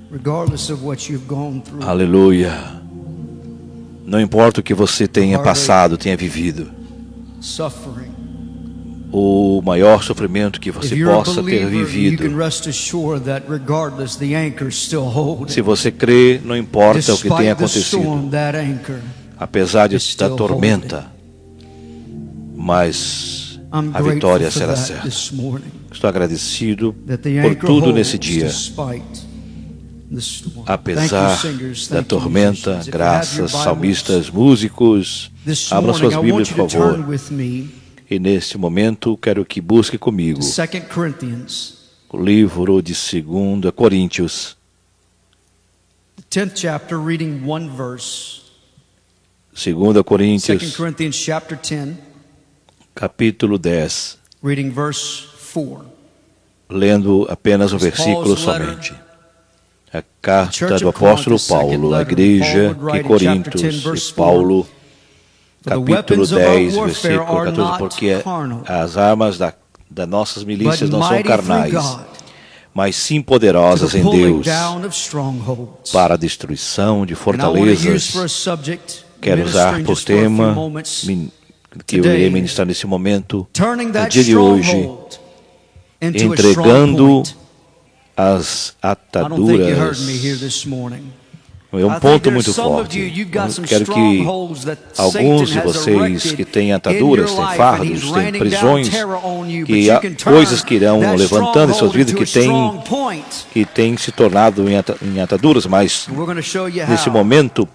regardless of what you've gone through. Aleluia. Não importa o que você tenha passado, tenha vivido, Suffering. o maior sofrimento que você possa ter vivido. Se você crê, não importa o que tenha acontecido, apesar da tormenta, mas a vitória será certa. Estou agradecido por tudo nesse dia. Apesar da tormenta, graças, salmistas, músicos, abram suas Bíblias, por favor. E neste momento, quero que busque comigo o livro de 2 Coríntios. 10th chapter, reading one verse. 2 Coríntios, 2 Corinthians chapter 10, capítulo 10. reading verse 4. Lendo apenas o versículo somente. A carta do apóstolo Paulo à igreja de Coríntios, e Paulo, capítulo 10, versículo 14, porque as armas das nossas milícias não são carnais, mas sim poderosas em Deus para a destruição de fortalezas. Quero usar por tema que eu irei ministrar nesse momento, no dia de hoje, entregando as ataduras. É um ponto muito forte. Eu quero que alguns de vocês que têm ataduras, têm fardos, têm prisões, que há coisas que irão levantando em suas vidas que têm se tornado em ataduras, mas nesse momento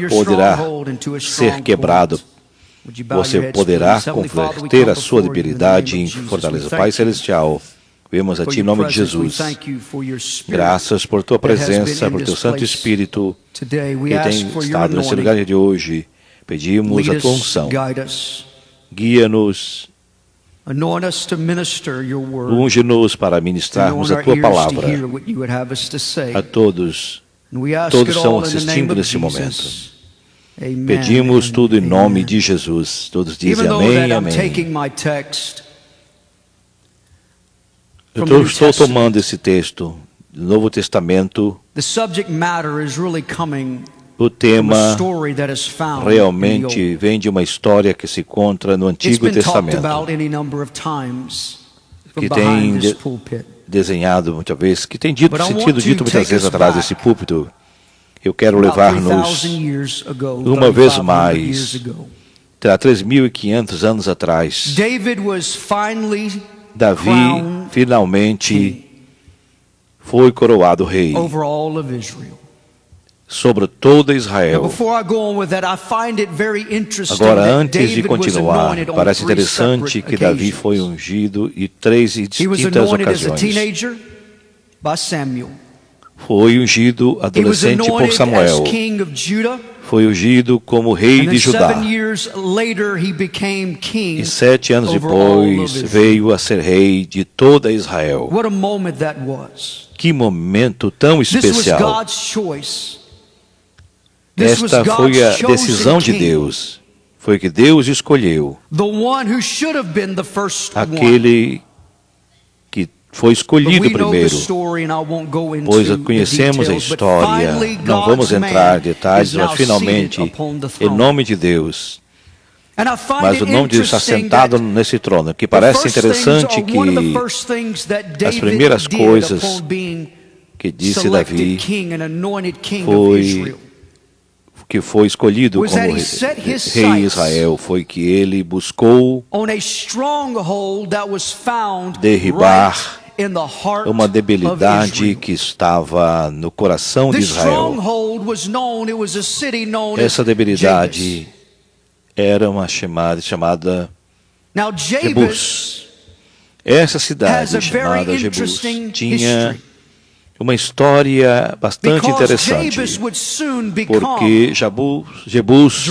poderá ser quebrado. Você poderá converter a sua debilidade em fortaleza. Pai Celestial, vemos a Ti em nome de Jesus. Graças por Tua presença, por Teu Santo Espírito que tem estado nesse lugar de hoje. Pedimos a Tua unção. Guia-nos, unge-nos para ministrarmos a Tua palavra a todos. Todos estão assistindo nesse momento. Pedimos tudo em nome de Jesus. Todos dizem amém, amém. Eu estou tomando esse texto do Novo Testamento. O tema realmente vem de uma história que se encontra no Antigo Testamento, que tem desenhado muitas vezes, que tem sido dito muitas vezes atrás desse púlpito. Eu quero levar-nos uma vez mais, há 3.500 anos atrás. Davi finalmente foi coroado rei sobre toda Israel. Agora, antes de continuar, parece interessante que Davi foi ungido em 3 distintas ocasiões. Foi ungido adolescente por Samuel. Foi ungido como rei de Judá. E 7 anos depois veio a ser rei de toda Israel. Que momento tão especial! Esta foi a decisão de Deus. Foi que Deus escolheu aquele que foi escolhido primeiro, pois conhecemos a história, não vamos entrar em detalhes, mas finalmente, em nome de Deus, mas o nome de Deus está sentado nesse trono, que parece interessante que as primeiras coisas que disse Davi que foi escolhido como rei de Israel, foi que ele buscou derribar uma debilidade que estava no coração de Israel. Essa debilidade era uma chamada Jebus. Essa cidade chamada Jebus tinha uma história bastante interessante, porque Jebus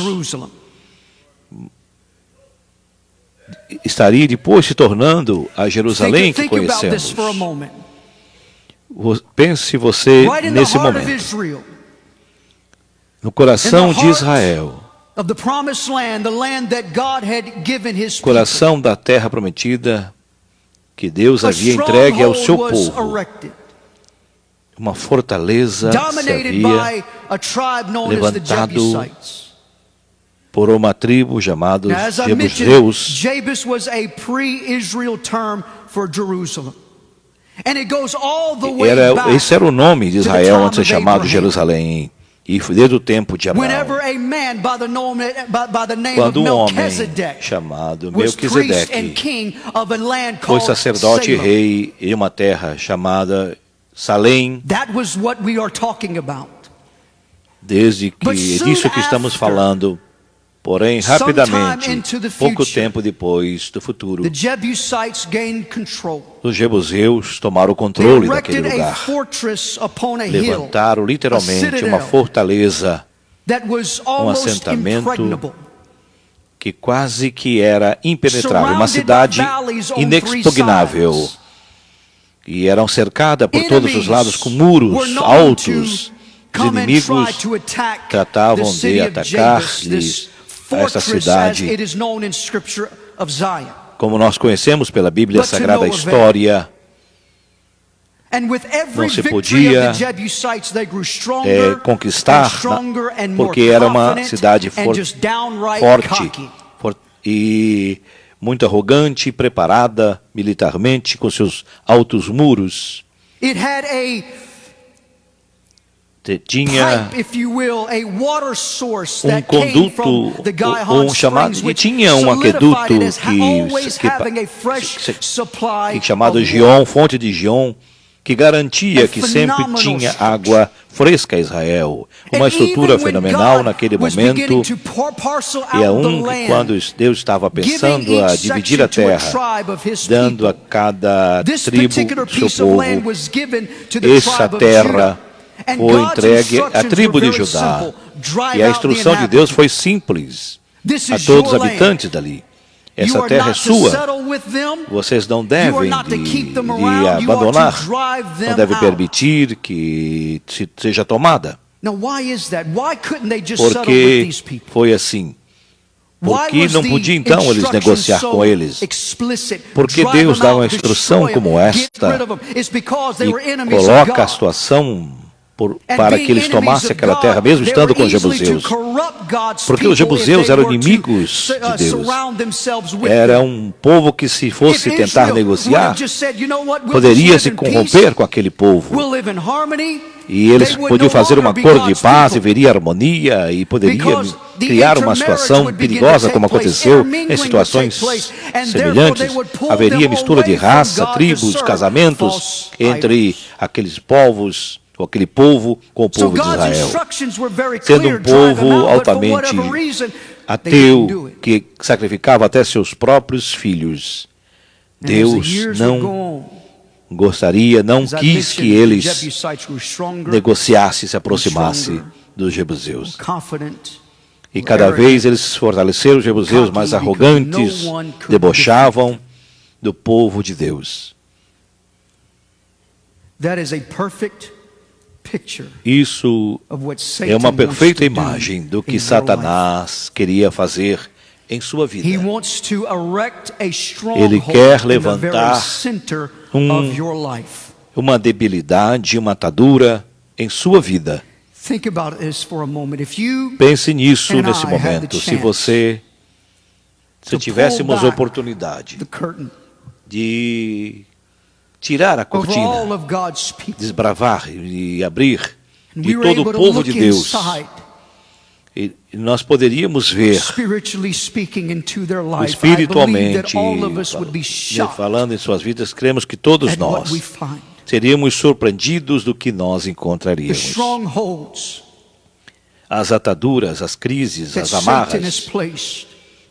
estaria depois se tornando a Jerusalém que conhecemos. Pense você nesse momento, no coração de Israel, coração da terra prometida que Deus havia entregue ao seu povo. uma fortaleza se havia levantado por uma tribo chamada Jebuseus. Jebus was a pre-Israel term for Jerusalem. And it goes all the way back. Esse era o nome de Israel antes de ser chamado Jerusalém. E desde o tempo de Abraão. Quando um homem chamado Melquisedeque foi sacerdote e rei em uma terra chamada Salém, desde que é disso que estamos falando. Porém, rapidamente, pouco tempo depois do futuro, os jebuseus tomaram o controle daquele lugar. Levantaram literalmente uma fortaleza, um assentamento que quase que era impenetrável, uma cidade inexpugnável. E eram cercadas por todos os lados com muros altos. Os inimigos tratavam de atacar-lhes esta cidade, como nós conhecemos pela Bíblia Sagrada História. Não se podia conquistar, porque era uma cidade forte e muito arrogante, preparada militarmente, com seus altos muros. Tinha um conduto, e tinha um aqueduto que chamado Gion, fonte de Gion, que garantia que sempre tinha água fresca a Israel. Uma estrutura fenomenal naquele momento. E aún quando Deus estava pensando a dividir a terra, dando a cada tribo seu povo, essa terra foi entregue à tribo de Judá. E a instrução de Deus foi simples a todos os habitantes dali. Essa terra é sua. Vocês não devem de abandonar. Não devem permitir que seja tomada. Porque foi assim. Por que não podia então eles negociar com eles? Porque Deus dá uma instrução como esta e coloca a situação para que eles tomassem aquela terra, mesmo estando com os jebuseus. Porque os jebuseus eram inimigos de Deus. Era um povo que, se fosse tentar negociar, poderia se corromper com aquele povo. E eles podiam fazer um acordo de paz, e viria harmonia, e poderiam criar uma situação perigosa, como aconteceu em situações semelhantes. Haveria mistura de raça, tribos, casamentos entre aqueles povos, ou aquele povo com o povo de Israel. Sendo um povo altamente ateu, que sacrificava até seus próprios filhos. Deus não gostaria, não quis que eles negociassem, se aproximassem dos jebuseus. E cada vez eles se fortaleceram, os jebuseus mais arrogantes, debochavam do povo de Deus. Isso é uma perfeita imagem do que Satanás queria fazer em sua vida. Ele quer levantar uma debilidade, uma atadura em sua vida. Pense nisso nesse momento. Se tivéssemos a oportunidade de tirar a cortina, desbravar e abrir de todo o povo de Deus, e nós poderíamos ver espiritualmente, falando em suas vidas, cremos que todos nós seríamos surpreendidos do que nós encontraríamos. As ataduras, as crises, as amarras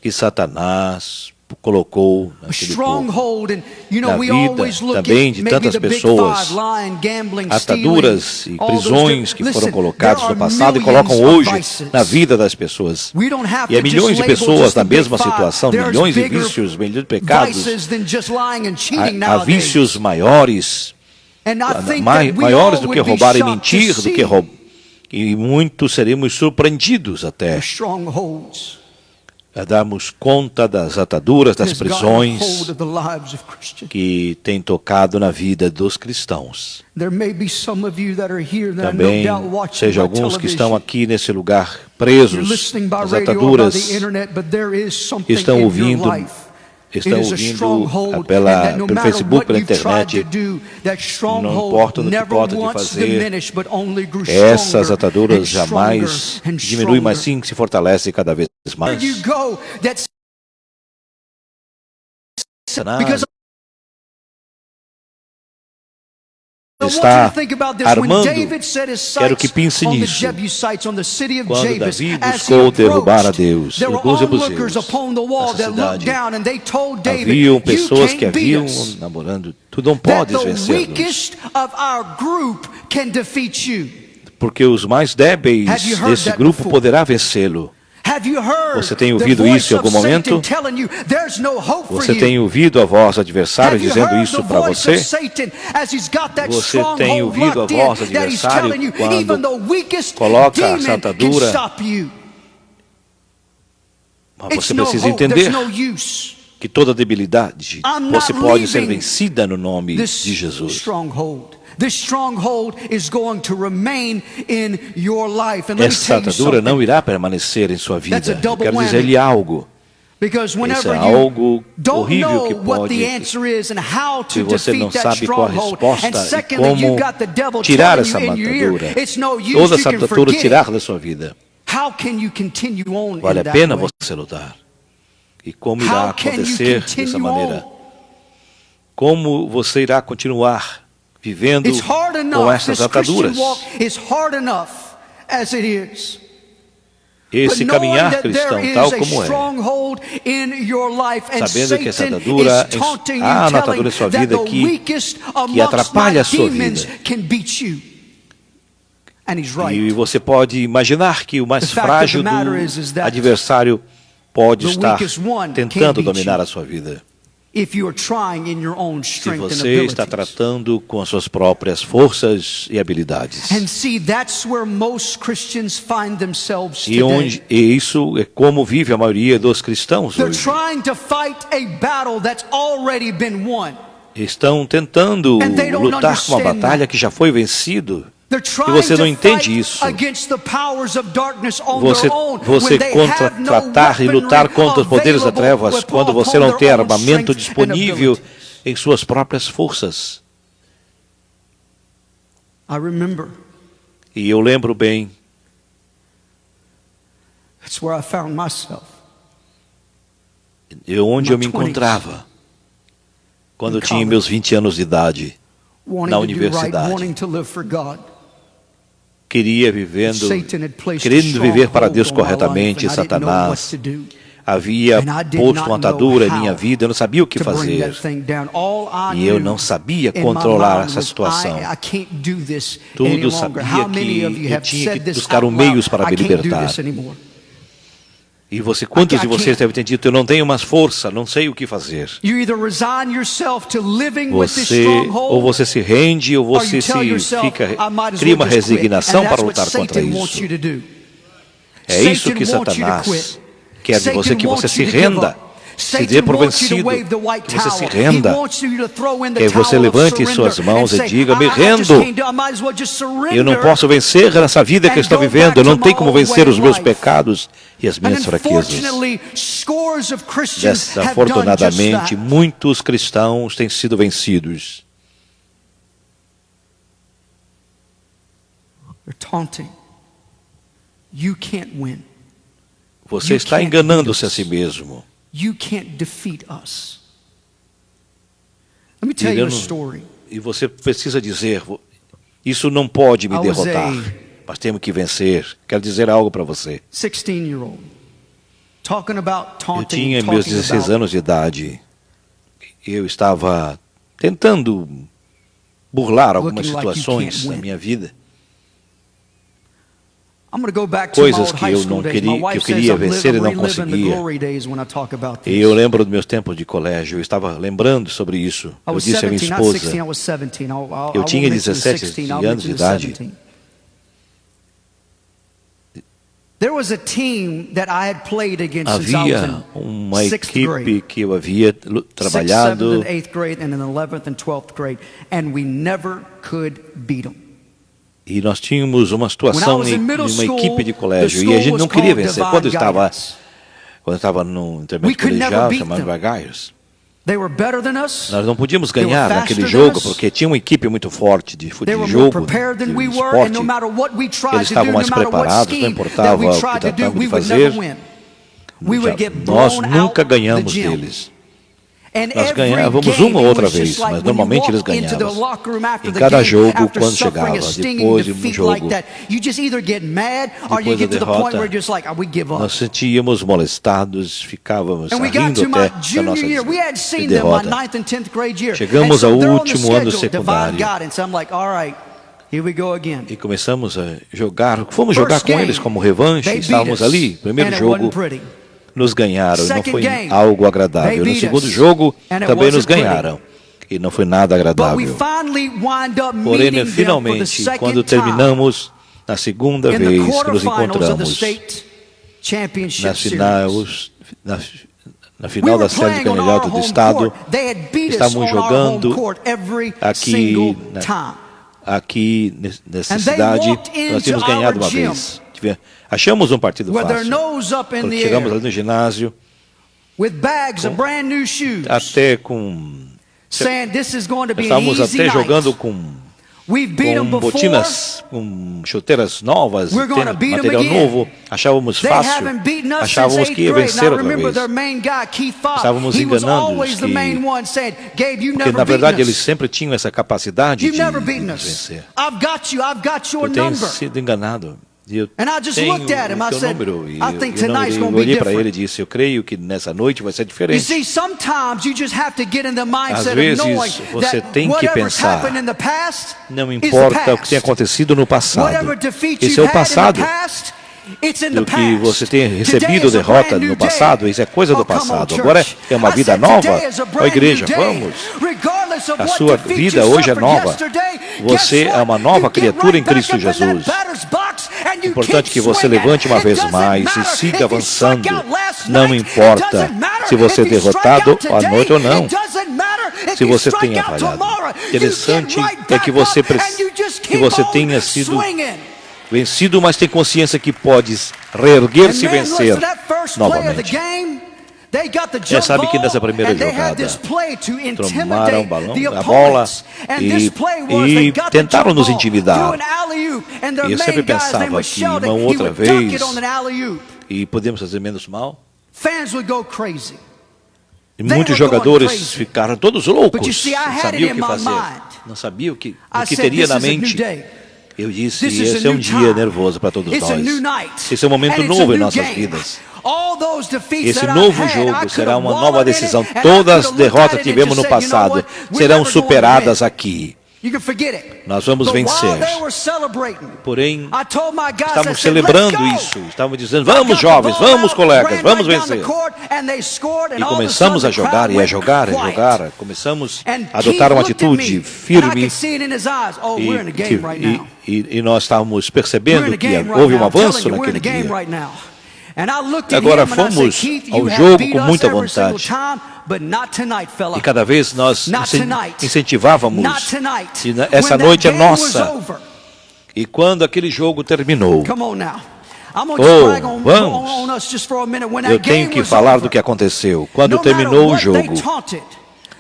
que Satanás colocou naquele povo, na vida também de tantas pessoas, ataduras e prisões que foram colocadas no passado e colocam hoje na vida das pessoas. E há milhões de pessoas na mesma situação, milhões de vícios, milhões de pecados. Há vícios maiores, maiores do que roubar e mentir, do que roubar. E muitos seremos surpreendidos até a darmos conta das ataduras, das prisões que têm tocado na vida dos cristãos. Também sejam alguns que estão aqui nesse lugar presos às ataduras, estão ouvindo pelo Facebook, pela internet. Não importa no que pode fazer, essas ataduras jamais diminuem, mas sim se fortalecem cada vez mais. Está armando, quero que pense nisso. Quando Davi buscou derrubar a Deus, alguns jebuseus, nessa cidade, haviam pessoas que haviam namorando. Tu não podes vencê-los, porque os mais débeis desse grupo poderá vencê-lo. Você tem ouvido isso em algum momento? Você tem ouvido a voz adversária dizendo isso para você? Você tem ouvido a voz adversária quando coloca essa atadura? Mas você precisa entender que toda debilidade você pode ser vencida no nome de Jesus. Essa atadura não irá permanecer em sua vida. Eu quero dizer-lhe algo. Isso é algo horrível que pode, se você não sabe qual a resposta e como tirar essa atadura. Toda essa atadura tirar da sua vida. Vale a pena você lutar. E como irá acontecer dessa maneira? Como você irá continuar vivendo com essas ataduras? Esse caminhar cristão, tal como é, sabendo que essa atadura há uma atadura em sua vida que atrapalha a sua vida. E você pode imaginar que o mais frágil do adversário pode estar tentando dominar a sua vida. Se você está tratando com as suas próprias forças e habilidades. E isso é como vive a maioria dos cristãos hoje. Estão tentando lutar com uma batalha que já foi vencida. E você não entende isso. Você tratar e lutar contra os poderes das trevas quando você não tem armamento disponível em suas próprias forças. E eu lembro bem. Onde eu me encontrava quando eu tinha meus 20 anos de idade na universidade. Querendo viver para Deus corretamente, Satanás havia posto uma atadura em minha vida, eu não sabia o que fazer. E eu não sabia controlar essa situação. Tudo sabia que eu tinha que buscar meios para me libertar. E quantos de vocês devem ter dito, eu não tenho mais força, não sei o que fazer. Ou você se rende, ou você cria uma resignação para lutar contra isso. É isso que Satanás quer de você, que você se renda. Se dê por vencido, que você se renda, que você levante suas mãos e diga, me rendo, eu não posso vencer nessa vida que eu estou vivendo, eu não tenho como vencer os meus pecados e as minhas fraquezas. Desafortunadamente, muitos cristãos têm sido vencidos. Você está enganando-se a si mesmo. You can't defeat us. Let me tell you a story. E você precisa dizer, isso não pode me derrotar, mas temos que vencer. Quero dizer algo para você. Eu tinha meus 16 anos de idade. Eu estava tentando burlar algumas situações na minha vida. Coisas que eu queria vencer e não conseguia. E eu lembro dos meus tempos de colégio, eu estava lembrando sobre isso. Eu disse à minha esposa, eu tinha 17 anos de idade. Havia uma equipe que eu havia trabalhado e nós tínhamos uma situação em uma equipe de colégio e a gente não queria vencer. Quando eu estava no intermédio colegial, chamado Bagaios, nós não podíamos ganhar naquele jogo porque tinha uma equipe muito forte de jogo, de esporte. Eles estavam mais preparados, não importava o que tratamos de fazer. Nós nunca ganhamos deles. Nós ganhávamos uma ou outra vez, mas normalmente eles ganhavam. Em cada jogo, quando chegava, depois de um jogo, depois da derrota, nós sentíamos molestados, ficávamos rindo até da nossa derrota. Chegamos ao último ano secundário e começamos a jogar. Fomos jogar com eles como revanche, estávamos ali, primeiro jogo. Nos ganharam, não foi algo agradável. No segundo jogo, também nos ganharam, e não foi nada agradável. Porém, finalmente, quando terminamos, na segunda vez que nos encontramos, na final da série de campeonato do estado, estávamos jogando aqui nessa cidade, nós tínhamos ganhado uma vez. Achamos um partido fácil, porque chegamos ali no ginásio, até com... Estávamos até jogando com botinas, com chuteiras novas, material novo. Achávamos fácil, achávamos que ia vencer outra vez. Estávamos enganando-os, porque na verdade eles sempre tinham essa capacidade de nos vencer. Eu tenho sido enganado. Eu tenho o teu número, e eu olhei para ele e disse, eu creio que nessa noite vai ser diferente. Às vezes você tem que pensar, não importa o que tenha acontecido no passado, esse é o passado. Do que você tenha recebido derrota no passado, isso é coisa do passado. Agora é uma vida nova. Ó igreja, vamos. A sua vida hoje é nova. Você é uma nova criatura em Cristo Jesus. É importante que você levante uma vez mais e siga avançando. Não importa se você é derrotado à noite ou não. Se você tenha falhado. Interessante é que você tenha sido vencido, mas tem consciência que podes reerguer-se e vencer novamente. Sabe que nessa primeira jogada tomaram a bola e tentaram nos intimidar. E eu sempre pensava que uma outra vez, e podemos fazer menos mal, e muitos jogadores ficaram todos loucos, não sabiam o que fazer, não sabiam o que teria na mente. Eu disse, esse é um dia nervoso para todos nós. Esse é um momento novo em nossas vidas. Esse novo jogo será uma nova decisão. Todas as derrotas que tivemos no passado serão superadas aqui. Nós vamos vencer. Porém, estamos celebrando isso. Estamos dizendo, vamos jovens, vamos colegas, vamos vencer. E começamos a jogar e a jogar e a jogar. Começamos a adotar uma atitude firme. E nós estávamos percebendo que houve um avanço naquele dia. Agora fomos ao jogo com muita vontade. E cada vez nós incentivávamos. E essa noite é nossa. E quando aquele jogo terminou, vamos. Eu tenho que falar do que aconteceu. Quando terminou o jogo,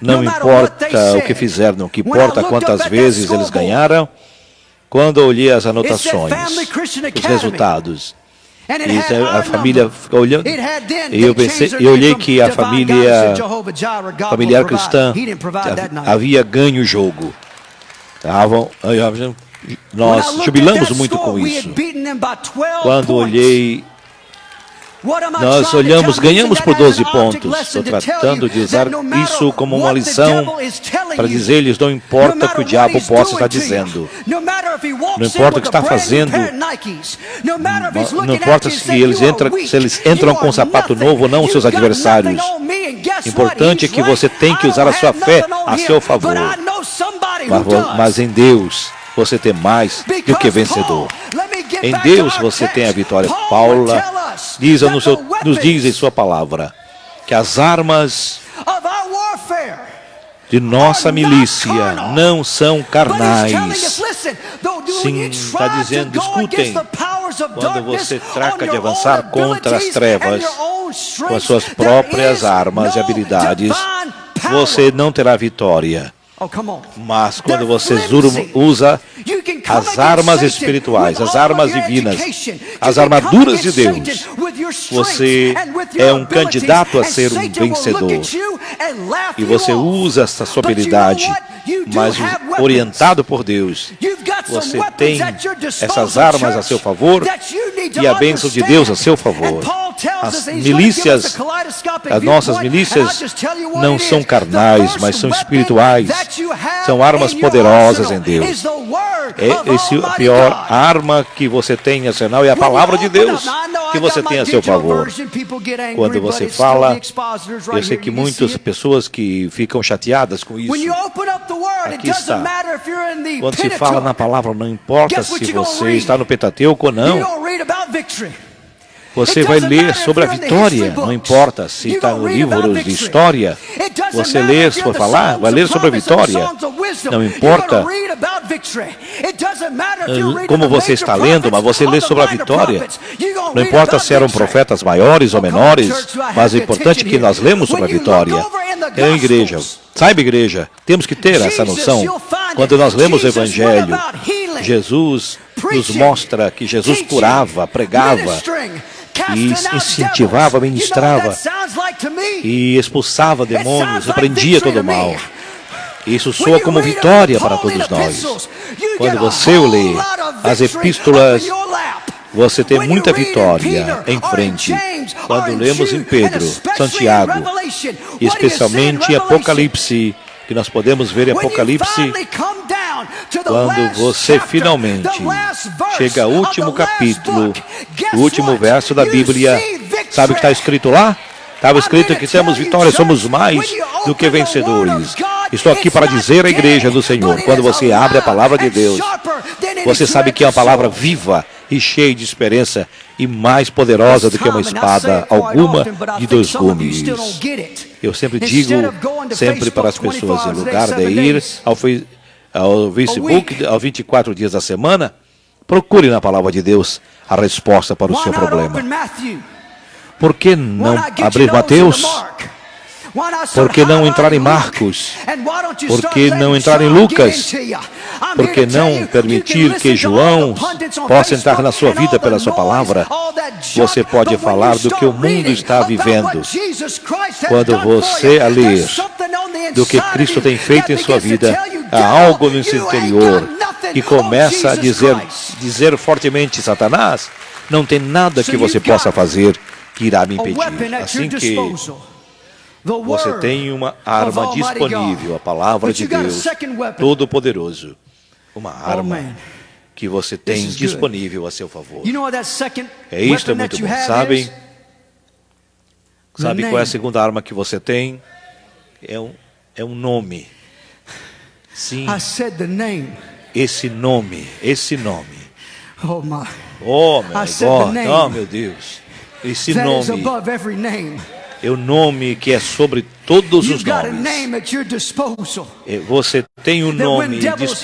não importa o que fizeram, o que importa quantas vezes eles ganharam. Quando eu olhei as anotações, os resultados, e a família ficou olhando, e eu olhei que a familiar cristã havia ganho o jogo. Nós jubilamos muito com isso. Quando olhei, nós olhamos, ganhamos por 12 pontos. Estou tratando de usar isso como uma lição para dizer-lhes, não importa o que o diabo possa estar dizendo. Não importa o que está fazendo. Não importa se eles entram com um sapato novo ou não, os seus adversários. Importante é que você tem que usar a sua fé a seu favor. Mas em Deus, você tem mais do que vencedor. Em Deus você tem a vitória. Paulo nos diz em sua palavra que as armas de nossa milícia não são carnais. Sim, está dizendo, escutem, quando você trata de avançar contra as trevas com as suas próprias armas e habilidades, você não terá vitória. Mas quando você usa as armas espirituais, as armas divinas, as armaduras de Deus, você é um candidato a ser um vencedor. E você usa essa sua habilidade, mas orientado por Deus, você tem essas armas a seu favor e a bênção de Deus a seu favor. As milícias, as nossas milícias não são carnais, mas são espirituais. São armas poderosas em Deus. A pior arma que você tem em arsenal é a palavra de Deus que você tem a seu favor. Quando você fala, eu sei que muitas pessoas que ficam chateadas com isso. Aqui está. Quando se fala na palavra, não importa se você está no Pentateuco ou não. Você vai ler sobre a vitória, não importa se está no livro de história. Você lê, se for falar, vai ler sobre a vitória. Não importa como você está lendo, mas você lê sobre a vitória. Não importa se eram profetas maiores ou menores, mas o importante é que nós lemos sobre a vitória. É a igreja. Saiba, igreja, temos que ter essa noção. Quando nós lemos o Evangelho, Jesus nos mostra que Jesus curava, pregava, e incentivava, ministrava, e expulsava demônios, repreendia todo o mal. Isso soa como vitória para todos nós. Quando você lê as epístolas, você tem muita vitória em frente. Quando lemos em Pedro, Santiago, especialmente em Apocalipse, que nós podemos ver em Apocalipse, quando você finalmente chega ao último capítulo, o último verso da Bíblia, sabe o que está escrito lá? Estava escrito que temos vitória, somos mais do que vencedores. Estou aqui para dizer à igreja do Senhor, quando você abre a palavra de Deus, você sabe que é uma palavra viva e cheia de esperança e mais poderosa do que uma espada alguma de 2 gumes. Eu sempre digo, sempre para as pessoas, em lugar de ir ao Facebook, aos 24 dias da semana, procure na palavra de Deus a resposta para o seu problema. Por que não abrir Mateus? Por que não entrar em Marcos? Por que não entrar em Lucas? Por que não permitir que João possa entrar na sua vida pela sua palavra? Você pode falar do que o mundo está vivendo. Quando você a ler do que Cristo tem feito em sua vida, há algo no seu interior que começa a dizer fortemente: Satanás, não tem nada que você possa fazer que irá me impedir. Assim que você tem uma arma disponível, a palavra de Deus Todo-Poderoso. Uma arma que você tem disponível a seu favor. Isto é muito bom. Sabe qual é a segunda arma que você tem? É um nome. Sim. Esse nome. Oh, my God. Oh, meu Deus. Esse nome é o nome que é sobre todos os nomes. Você tem um nome disponível.